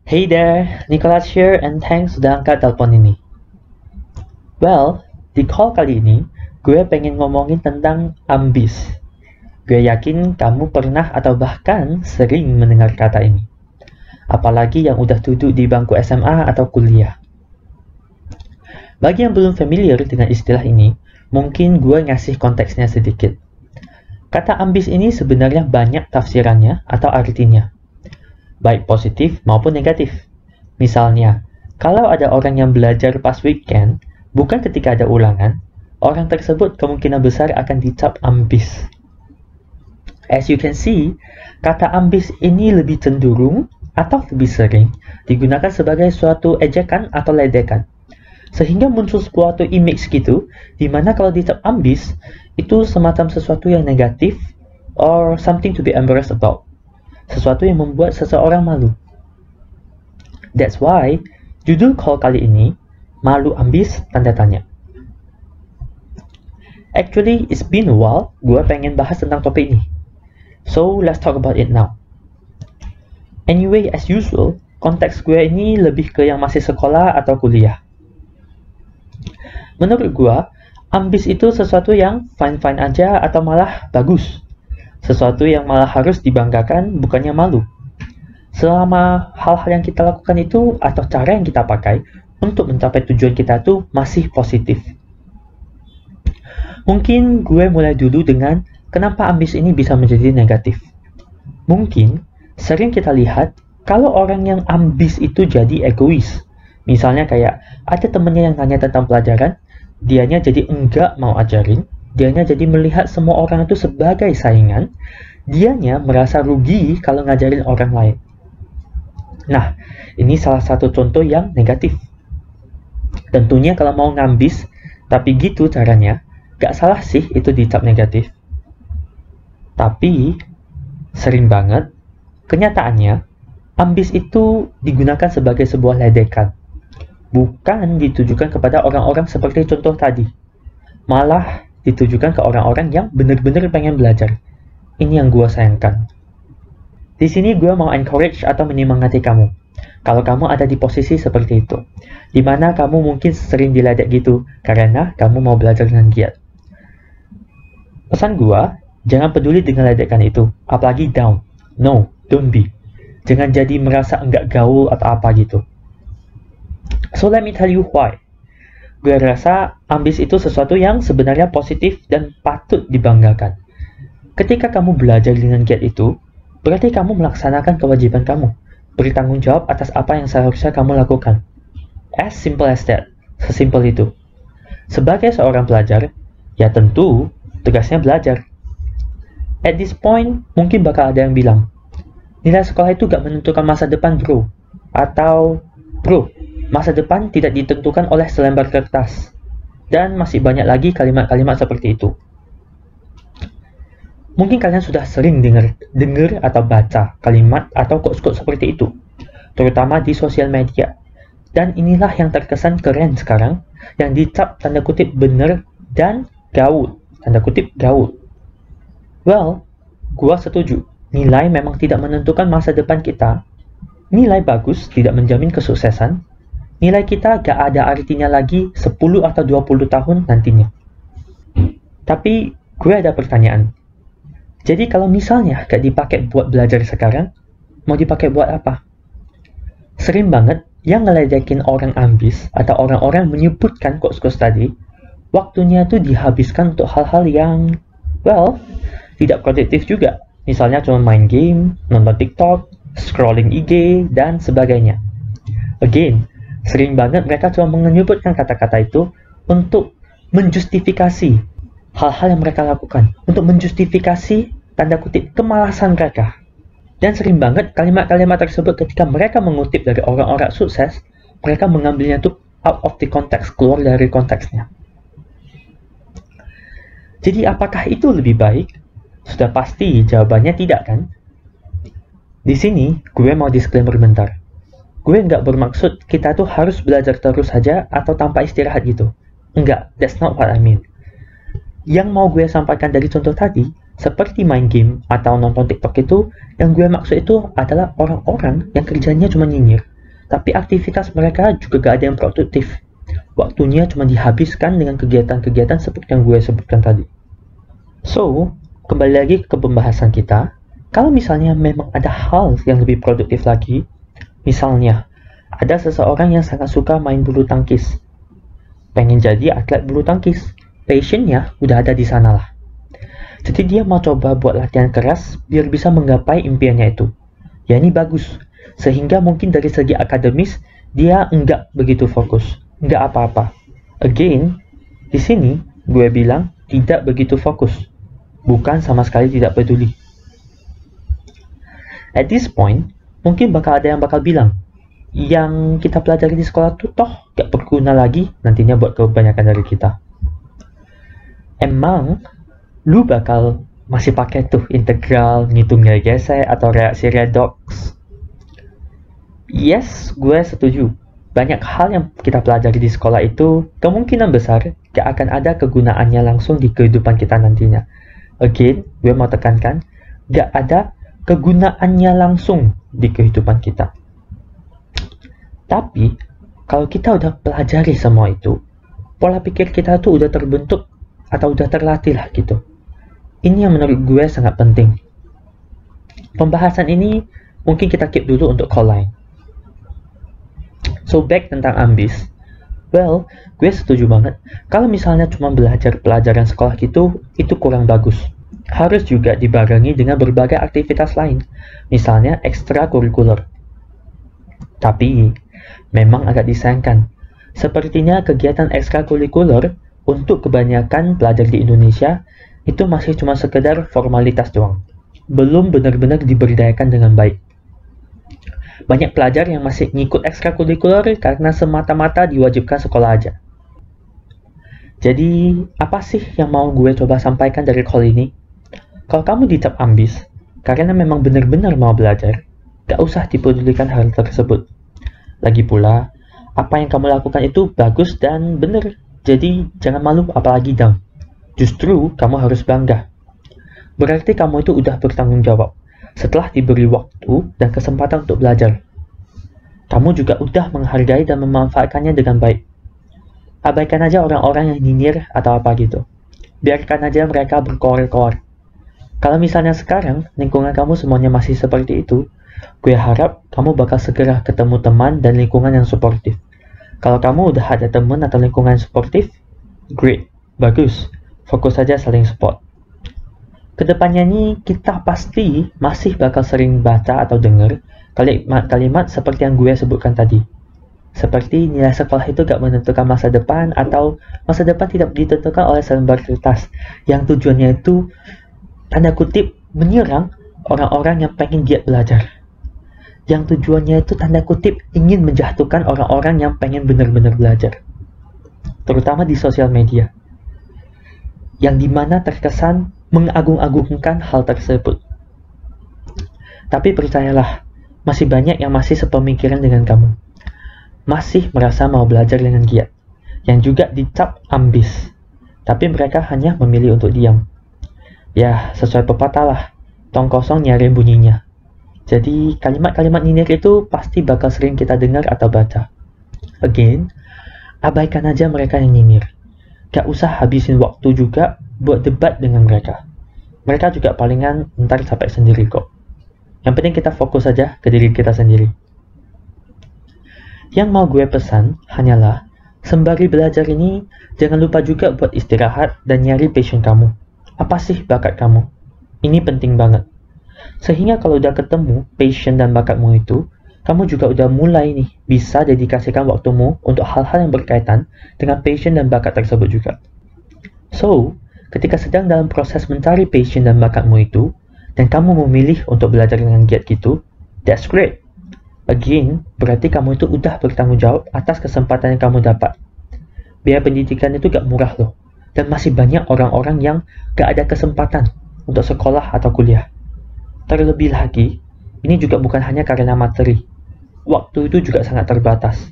Hey there, Nicholas here and thanks sudah angkat telepon ini. Well, di call kali ini, gue pengen ngomongin tentang ambis. Gue yakin kamu pernah atau bahkan sering mendengar kata ini. Apalagi yang udah duduk di bangku SMA atau kuliah. Bagi yang belum familiar dengan istilah ini, mungkin gue ngasih konteksnya sedikit. Kata ambis ini sebenarnya banyak tafsirannya atau artinya, baik positif maupun negatif. Misalnya, kalau ada orang yang belajar pas weekend, bukan ketika ada ulangan, orang tersebut kemungkinan besar akan dicap ambis. As you can see, kata ambis ini lebih cenderung atau lebih sering digunakan sebagai suatu ejekan atau ledekan. Sehingga muncul suatu image gitu, dimana kalau dicap ambis, itu semacam sesuatu yang negatif or something to be embarrassed about. Sesuatu yang membuat seseorang malu. That's why, judul call kali ini, malu ambis tanda tanya. Actually, it's been a while, gue pengen bahas tentang topik ini. So, let's talk about it now. Anyway, as usual, konteks gue ini lebih ke yang masih sekolah atau kuliah. Menurut gue, ambis itu sesuatu yang fine-fine aja atau malah bagus. Sesuatu yang malah harus dibanggakan, bukannya malu. Selama hal-hal yang kita lakukan itu atau cara yang kita pakai untuk mencapai tujuan kita itu masih positif. Mungkin gue mulai dulu dengan kenapa ambis ini bisa menjadi negatif. Mungkin sering kita lihat kalau orang yang ambis itu jadi egois. Misalnya kayak ada temennya yang tanya tentang pelajaran, dianya jadi enggak mau ajarin, dianya jadi melihat semua orang itu sebagai saingan, dianya merasa rugi kalau ngajarin orang lain. Nah, ini salah satu contoh yang negatif. Tentunya kalau mau ngambis, tapi gitu caranya, gak salah sih itu dicap negatif. Tapi, sering banget, kenyataannya, ambis itu digunakan sebagai sebuah ledekan. Bukan ditujukan kepada orang-orang seperti contoh tadi. Malah ditujukan ke orang-orang yang benar-benar pengen belajar. Ini yang gue sayangkan. Di sini gue mau encourage atau menyemangati kamu. Kalau kamu ada di posisi seperti itu, di mana kamu mungkin sering diledek gitu, karena kamu mau belajar dengan giat. Pesan gue, jangan peduli dengan ledekan itu, apalagi down. No, don't be. Jangan jadi merasa enggak gaul atau apa gitu. So let me tell you why. Gue rasa ambis itu sesuatu yang sebenarnya positif dan patut dibanggakan. Ketika kamu belajar dengan giat itu, berarti kamu melaksanakan kewajiban kamu, bertanggung jawab atas apa yang seharusnya kamu lakukan. As simple as that, sesimpel itu. Sebagai seorang pelajar, ya tentu tugasnya belajar. At this point, mungkin bakal ada yang bilang, nilai sekolah itu gak menentukan masa depan bro. Atau, bro, masa depan tidak ditentukan oleh selembar kertas. Dan masih banyak lagi kalimat-kalimat seperti itu. Mungkin kalian sudah sering dengar atau baca kalimat atau quotes-quotes seperti itu. Terutama di sosial media. Dan inilah yang terkesan keren sekarang, yang dicap tanda kutip bener dan gaul. Tanda kutip gaul. Well, gua setuju. Nilai memang tidak menentukan masa depan kita. Nilai bagus tidak menjamin kesuksesan. Nilai kita gak ada artinya lagi 10 atau 20 tahun nantinya. Tapi gue ada pertanyaan. Jadi kalau misalnya gak dipakai buat belajar sekarang, mau dipakai buat apa? Sering banget yang ngeledekin orang ambis atau orang-orang menyebutkan quotes-quotes tadi, waktunya tuh dihabiskan untuk hal-hal yang, well, tidak produktif juga. Misalnya cuma main game, nonton TikTok, scrolling IG, dan sebagainya. Again, sering banget mereka cuma menyebutkan kata-kata itu untuk menjustifikasi hal-hal yang mereka lakukan. Untuk menjustifikasi, tanda kutip, kemalasan mereka. Dan sering banget kalimat-kalimat tersebut ketika mereka mengutip dari orang-orang sukses, mereka mengambilnya itu out of the context, keluar dari konteksnya. Jadi apakah itu lebih baik? Sudah pasti jawabannya tidak kan? Di sini, gue mau disclaimer bentar. Gue nggak bermaksud kita tuh harus belajar terus saja atau tanpa istirahat gitu. Enggak, that's not what I mean. Yang mau gue sampaikan dari contoh tadi, seperti main game atau nonton TikTok itu, yang gue maksud itu adalah orang-orang yang kerjanya cuma nyinyir, tapi aktivitas mereka juga gak ada yang produktif. Waktunya cuma dihabiskan dengan kegiatan-kegiatan seperti yang gue sebutkan tadi. So, kembali lagi ke pembahasan kita. Kalau misalnya memang ada hal yang lebih produktif lagi, misalnya ada seseorang yang sangat suka main bulu tangkis, pengen jadi atlet bulu tangkis, passionnya udah ada di sana lah. Jadi dia mau coba buat latihan keras biar bisa menggapai impiannya itu. Ya ini bagus, sehingga mungkin dari segi akademis dia enggak begitu fokus, enggak apa-apa. Again, di sini gue bilang tidak begitu fokus, bukan sama sekali tidak peduli. At this point, mungkin bakal ada yang bakal bilang, yang kita pelajari di sekolah tuh toh gak berguna lagi nantinya buat kebanyakan dari kita. Emang, lu bakal masih pakai tuh integral, ngitung nilai gesek, atau reaksi redox? Yes, gue setuju. Banyak hal yang kita pelajari di sekolah itu kemungkinan besar gak akan ada kegunaannya langsung di kehidupan kita nantinya. Again, gue mau tekankan, gak ada kegunaannya langsung di kehidupan kita. Tapi, kalau kita udah pelajari semua itu, pola pikir kita tuh udah terbentuk atau udah terlatih lah gitu. Ini yang menurut gue sangat penting. Pembahasan ini mungkin kita keep dulu untuk call line. So back tentang ambis. Well, gue setuju banget. Kalau misalnya cuma belajar pelajaran sekolah gitu, itu kurang bagus. Harus juga dibarengi dengan berbagai aktivitas lain, misalnya ekstrakurikuler. Tapi, memang agak disayangkan. Sepertinya kegiatan ekstrakurikuler untuk kebanyakan pelajar di Indonesia itu masih cuma sekedar formalitas doang. Belum benar-benar diberdayakan dengan baik. Banyak pelajar yang masih ngikut ekstrakurikuler karena semata-mata diwajibkan sekolah aja. Jadi, apa sih yang mau gue coba sampaikan dari call ini? Kalau kamu dicap ambis, karena memang benar-benar mau belajar, gak usah dipedulikan hal tersebut. Lagi pula, apa yang kamu lakukan itu bagus dan benar, jadi jangan malu apalagi down. Justru, kamu harus bangga. Berarti kamu itu udah bertanggung jawab, setelah diberi waktu dan kesempatan untuk belajar. Kamu juga udah menghargai dan memanfaatkannya dengan baik. Abaikan aja orang-orang yang nyinyir atau apa gitu. Biarkan aja mereka berkoar-koar. Kalau misalnya sekarang lingkungan kamu semuanya masih seperti itu, gue harap kamu bakal segera ketemu teman dan lingkungan yang suportif. Kalau kamu udah ada teman atau lingkungan yang suportif, great, bagus. Fokus saja saling support. Kedepannya nih, kita pasti masih bakal sering baca atau dengar kalimat-kalimat seperti yang gue sebutkan tadi. Seperti nilai sekolah itu gak menentukan masa depan, atau masa depan tidak ditentukan oleh selembar kertas, yang tujuannya itu tanda kutip menyerang orang-orang yang pengen giat belajar. Yang tujuannya itu tanda kutip ingin menjatuhkan orang-orang yang pengen benar-benar belajar. Terutama di sosial media. Yang dimana terkesan mengagung-agungkan hal tersebut. Tapi percayalah, masih banyak yang masih sepemikiran dengan kamu. Masih merasa mau belajar dengan giat. Yang juga dicap ambis. Tapi mereka hanya memilih untuk diam. Ya, sesuai pepatah lah, tong kosong nyari bunyinya. Jadi, kalimat-kalimat nyinyir itu pasti bakal sering kita dengar atau baca. Again, abaikan aja mereka yang nyinyir. Gak usah habisin waktu juga buat debat dengan mereka. Mereka juga palingan ntar capek sendiri kok. Yang penting kita fokus aja ke diri kita sendiri. Yang mau gue pesan hanyalah, sembari belajar ini, jangan lupa juga buat istirahat dan nyari passion kamu. Apa sih bakat kamu? Ini penting banget. Sehingga kalau udah ketemu passion dan bakatmu itu, kamu juga udah mulai nih bisa dedikasikan waktumu untuk hal-hal yang berkaitan dengan passion dan bakat tersebut juga. So, ketika sedang dalam proses mencari passion dan bakatmu itu, dan kamu memilih untuk belajar dengan giat gitu, that's great. Again, berarti kamu itu udah bertanggung jawab atas kesempatan yang kamu dapat. Biaya pendidikan itu gak murah loh. Dan masih banyak orang-orang yang gak ada kesempatan untuk sekolah atau kuliah. Terlebih lagi, ini juga bukan hanya karena materi. Waktu itu juga sangat terbatas.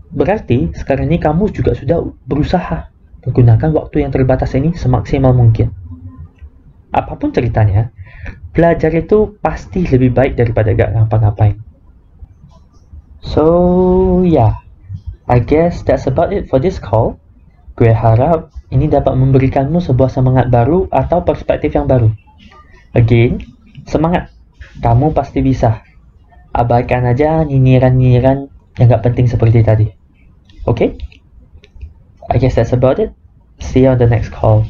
Berarti, sekarang ini kamu juga sudah berusaha menggunakan waktu yang terbatas ini semaksimal mungkin. Apapun ceritanya, belajar itu pasti lebih baik daripada gak ngapa-ngapain. So, yeah. I guess that's about it for this call. Gue harap ini dapat memberikanmu sebuah semangat baru atau perspektif yang baru. Again, semangat. Kamu pasti bisa. Abaikan aja nyinyiran-nyinyiran yang gak penting seperti tadi. Okay? I guess that's about it. See you on the next call.